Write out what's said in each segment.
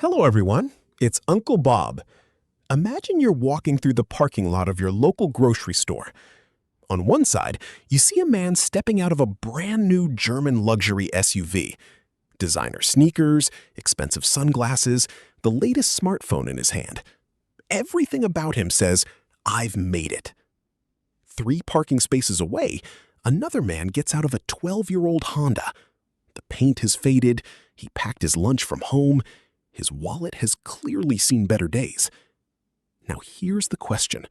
Hello, everyone. It's Uncle Bob. Imagine you're walking through the parking lot of your local grocery store. On one side, you see a man stepping out of a brand new German luxury SUV. Designer sneakers, expensive sunglasses, the latest smartphone in his hand. Everything about him says, "I've made it." 3 parking spaces away, another man gets out of a 12-year-old Honda. The paint has faded, he packed his lunch from home, his wallet has clearly seen better days. Now here's the question.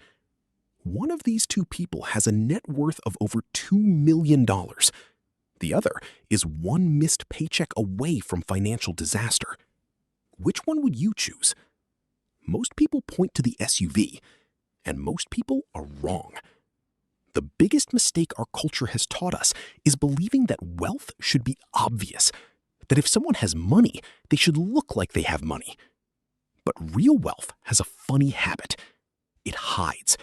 One of these 2 people has a net worth of over $2 million. The other is one missed paycheck away from financial disaster. Which one would you choose? Most people point to the SUV, and most people are wrong. The biggest mistake our culture has taught us is believing that wealth should be obvious, that if someone has money, they should look like they have money. But real wealth has a funny habit. It hides.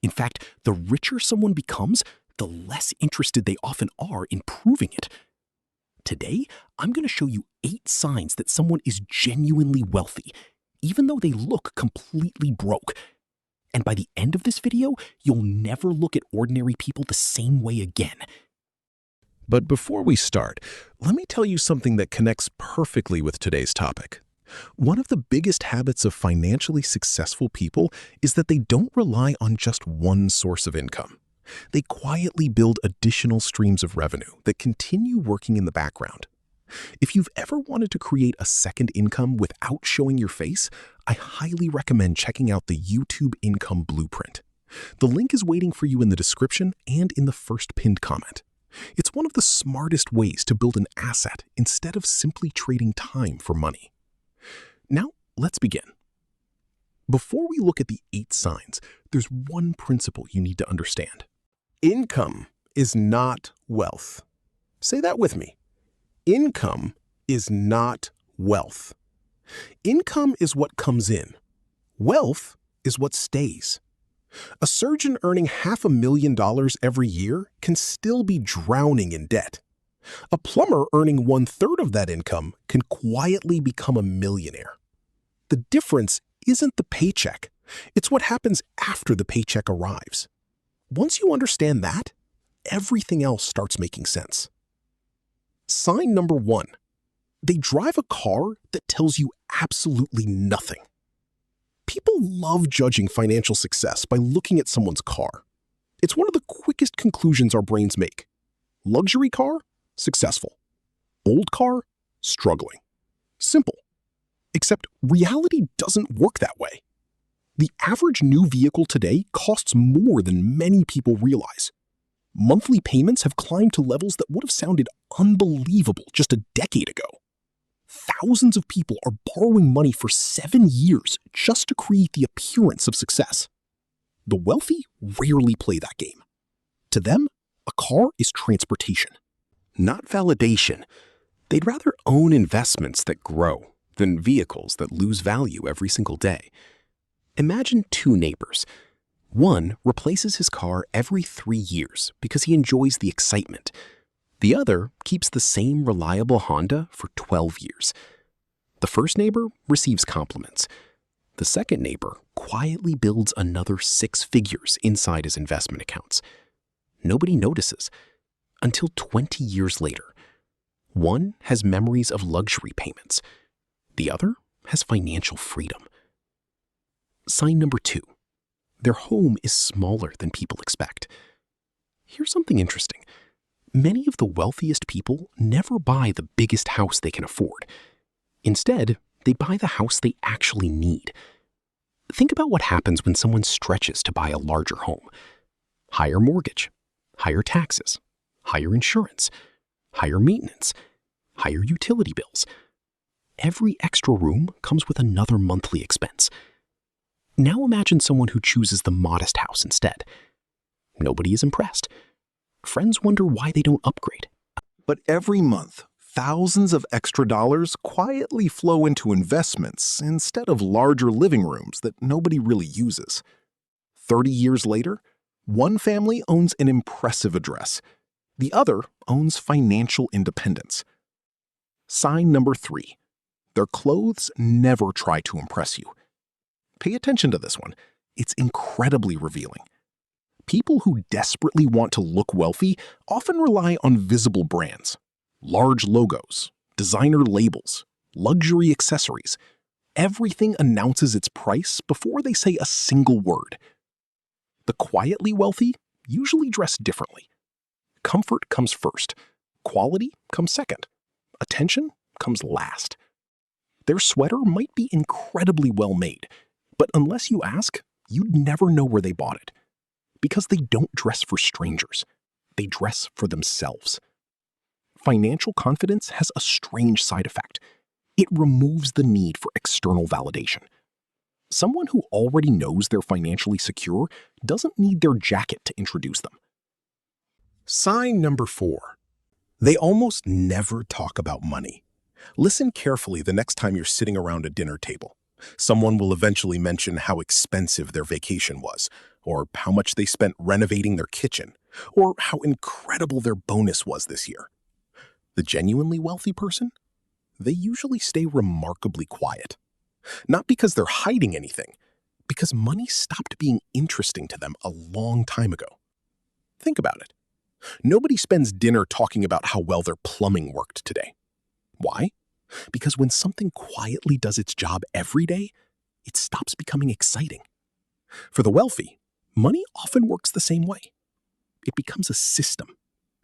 In fact, the richer someone becomes, the less interested they often are in proving it. Today, I'm going to show you 8 signs that someone is genuinely wealthy, even though they look completely broke. And by the end of this video, you'll never look at ordinary people the same way again. But before we start, let me tell you something that connects perfectly with today's topic. One of the biggest habits of financially successful people is that they don't rely on just one source of income. They quietly build additional streams of revenue that continue working in the background. If you've ever wanted to create a second income without showing your face, I highly recommend checking out the YouTube Income Blueprint. The link is waiting for you in the description and in the first pinned comment. It's one of the smartest ways to build an asset instead of simply trading time for money. Now, let's begin. Before we look at the 8 signs, there's one principle you need to understand. Income is not wealth. Say that with me. Income is not wealth. Income is what comes in. Wealth is what stays. A surgeon earning $500,000 every year can still be drowning in debt. A plumber earning 1/3 of that income can quietly become a millionaire. The difference isn't the paycheck. It's what happens after the paycheck arrives. Once you understand that, everything else starts making sense. Sign number 1. They drive a car that tells you absolutely nothing. People love judging financial success by looking at someone's car. It's one of the quickest conclusions our brains make. Luxury car? Successful. Old car? Struggling. Simple. Except reality doesn't work that way. The average new vehicle today costs more than many people realize. Monthly payments have climbed to levels that would have sounded unbelievable just a decade ago. Thousands of people are borrowing money for 7 years just to create the appearance of success. The wealthy rarely play that game. To them, a car is transportation, not validation. They'd rather own investments that grow than vehicles that lose value every single day. Imagine 2 neighbors. One replaces his car every 3 years because he enjoys the excitement. The other keeps the same reliable Honda for 12 years. The first neighbor receives compliments. The second neighbor quietly builds another 6 figures inside his investment accounts. Nobody notices until 20 years later. One has memories of luxury payments. The other has financial freedom. Sign number 2. Their home is smaller than people expect. Here's something interesting. Many of the wealthiest people never buy the biggest house they can afford. Instead, they buy the house they actually need. Think about what happens when someone stretches to buy a larger home. Higher mortgage, higher taxes, higher insurance, higher maintenance, higher utility bills. Every extra room comes with another monthly expense. Now imagine someone who chooses the modest house instead. Nobody is impressed. Friends wonder why they don't upgrade. But every month, thousands of extra dollars quietly flow into investments instead of larger living rooms that nobody really uses. 30 years later, one family owns an impressive address. The other owns financial independence. Sign number 3. Their clothes never try to impress you. Pay attention to this one. It's incredibly revealing. People who desperately want to look wealthy often rely on visible brands, large logos, designer labels, luxury accessories. Everything announces its price before they say a single word. The quietly wealthy usually dress differently. Comfort comes first. Quality comes second. Attention comes last. Their sweater might be incredibly well made, but unless you ask, you'd never know where they bought it. Because they don't dress for strangers. They dress for themselves. Financial confidence has a strange side effect. It removes the need for external validation. Someone who already knows they're financially secure doesn't need their jacket to introduce them. Sign number 4. They almost never talk about money. Listen carefully the next time you're sitting around a dinner table. Someone will eventually mention how expensive their vacation was, or how much they spent renovating their kitchen, or how incredible their bonus was this year. The genuinely wealthy person? They usually stay remarkably quiet. Not because they're hiding anything, because money stopped being interesting to them a long time ago. Think about it. Nobody spends dinner talking about how well their plumbing worked today. Why? Because when something quietly does its job every day, it stops becoming exciting. For the wealthy, money often works the same way. It becomes a system,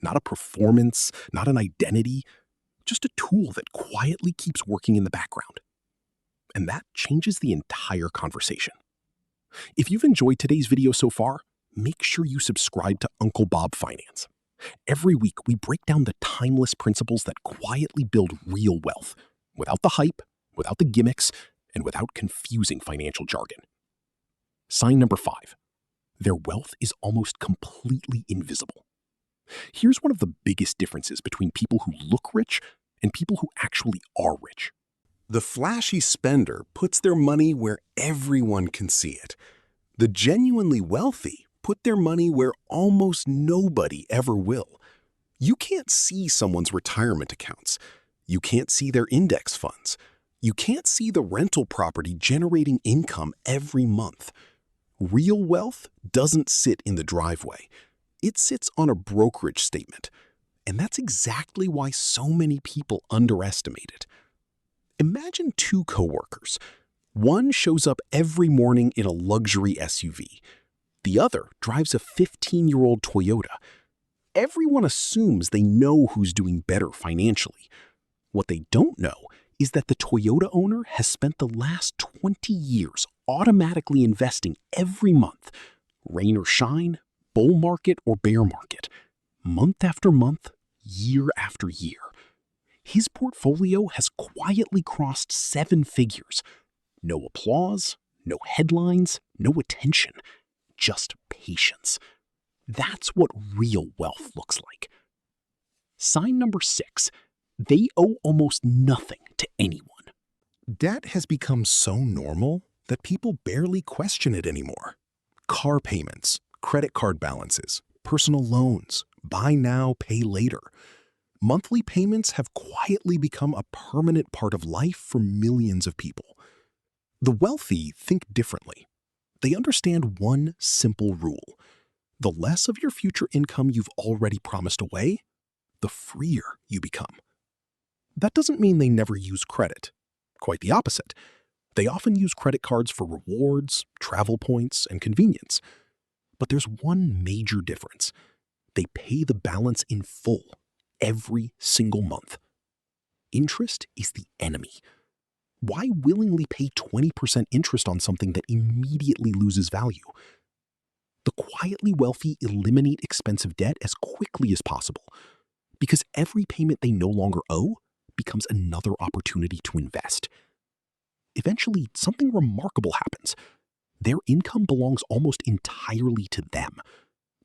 not a performance, not an identity, just a tool that quietly keeps working in the background. And that changes the entire conversation. If you've enjoyed today's video so far, make sure you subscribe to Uncle Bob Finance. Every week, we break down the timeless principles that quietly build real wealth, without the hype, without the gimmicks, and without confusing financial jargon. Sign number 5. Their wealth is almost completely invisible. Here's one of the biggest differences between people who look rich and people who actually are rich. The flashy spender puts their money where everyone can see it. The genuinely wealthy put their money where almost nobody ever will. You can't see someone's retirement accounts. You can't see their index funds. You can't see the rental property generating income every month. Real wealth doesn't sit in the driveway. It sits on a brokerage statement. And that's exactly why so many people underestimate it. Imagine 2 coworkers. One shows up every morning in a luxury SUV. The other drives a 15-year-old Toyota. Everyone assumes they know who's doing better financially. What they don't know is that the Toyota owner has spent the last 20 years automatically investing every month, rain or shine, bull market or bear market, month after month, year after year. His portfolio has quietly crossed 7 figures. No applause, no headlines, no attention, just patience. That's what real wealth looks like. Sign number 6. They owe almost nothing to anyone. Debt has become so normal that people barely question it anymore. Car payments, credit card balances, personal loans, buy now, pay later. Monthly payments have quietly become a permanent part of life for millions of people. The wealthy think differently. They understand one simple rule. The less of your future income you've already promised away, the freer you become. That doesn't mean they never use credit. Quite the opposite. They often use credit cards for rewards, travel points, and convenience. But there's one major difference. They pay the balance in full every single month. Interest is the enemy. Why willingly pay 20% interest on something that immediately loses value? The quietly wealthy eliminate expensive debt as quickly as possible because every payment they no longer owe becomes another opportunity to invest. Eventually, something remarkable happens. Their income belongs almost entirely to them.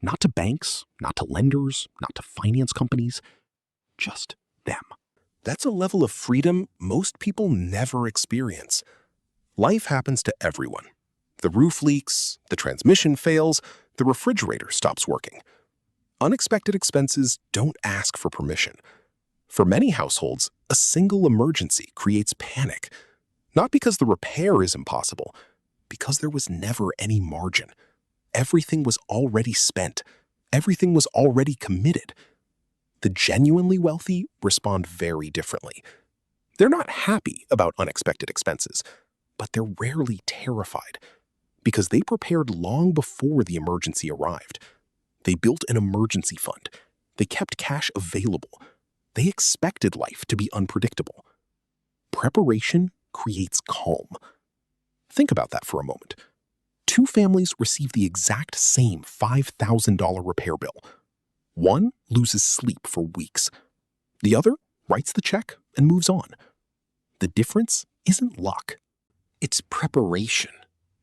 Not to banks, not to lenders, not to finance companies, just them. That's a level of freedom most people never experience. Life happens to everyone. The roof leaks, the transmission fails, the refrigerator stops working. Unexpected expenses don't ask for permission. For many households, a single emergency creates panic, not because the repair is impossible, because there was never any margin. Everything was already spent. Everything was already committed. The genuinely wealthy respond very differently. They're not happy about unexpected expenses, but they're rarely terrified because they prepared long before the emergency arrived. They built an emergency fund. They kept cash available. They expected life to be unpredictable. Preparation creates calm. Think about that for a moment. Two families receive the exact same $5,000 repair bill. One loses sleep for weeks. The other writes the check and moves on. The difference isn't luck. It's preparation.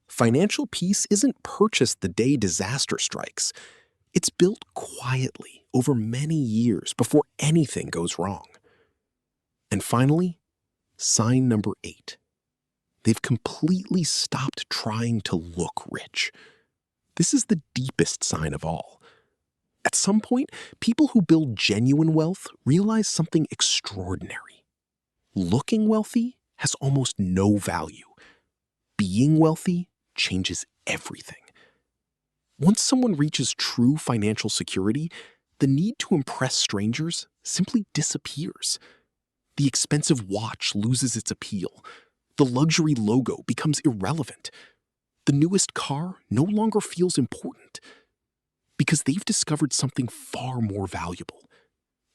Financial peace isn't purchased the day disaster strikes. It's built quietly over many years before anything goes wrong. And finally, sign number 8. They've completely stopped trying to look rich. This is the deepest sign of all. At some point, people who build genuine wealth realize something extraordinary. Looking wealthy has almost no value. Being wealthy changes everything. Once someone reaches true financial security, the need to impress strangers simply disappears. The expensive watch loses its appeal. The luxury logo becomes irrelevant. The newest car no longer feels important because they've discovered something far more valuable: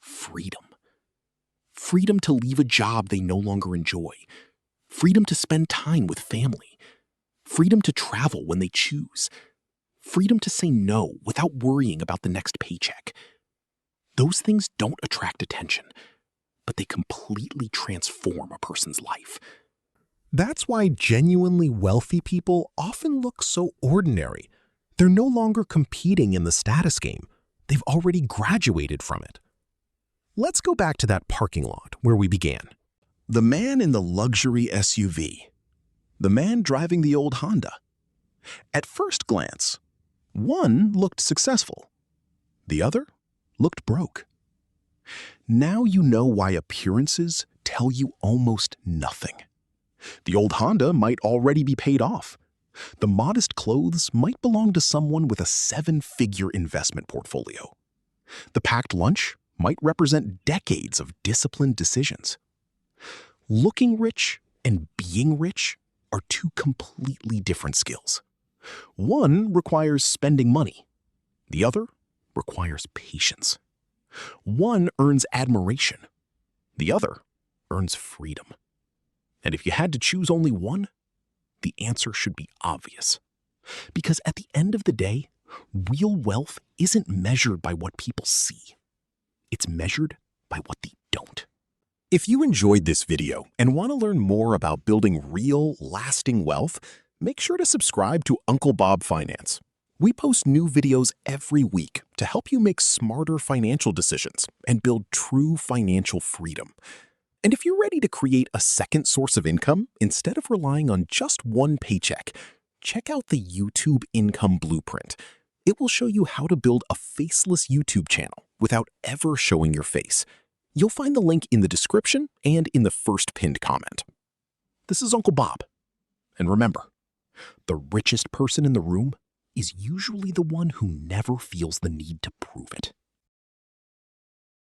freedom. Freedom to leave a job they no longer enjoy. Freedom to spend time with family. Freedom to travel when they choose. Freedom to say no without worrying about the next paycheck. Those things don't attract attention, but they completely transform a person's life. That's why genuinely wealthy people often look so ordinary. They're no longer competing in the status game. They've already graduated from it. Let's go back to that parking lot where we began. The man in the luxury SUV. The man driving the old Honda. At first glance, one looked successful. The other looked broke. Now you know why appearances tell you almost nothing. The old Honda might already be paid off. The modest clothes might belong to someone with a 7-figure investment portfolio. The packed lunch might represent decades of disciplined decisions. Looking rich and being rich are two completely different skills. One requires spending money. The other requires patience. One earns admiration. The other earns freedom. And if you had to choose only one, the answer should be obvious. Because at the end of the day, real wealth isn't measured by what people see. It's measured by what they don't. If you enjoyed this video and want to learn more about building real, lasting wealth, make sure to subscribe to Uncle Bob Finance. We post new videos every week to help you make smarter financial decisions and build true financial freedom. And if you're ready to create a second source of income instead of relying on just one paycheck, check out the YouTube Income Blueprint. It will show you how to build a faceless YouTube channel without ever showing your face. You'll find the link in the description and in the first pinned comment. This is Uncle Bob. And remember, the richest person in the room is usually the one who never feels the need to prove it.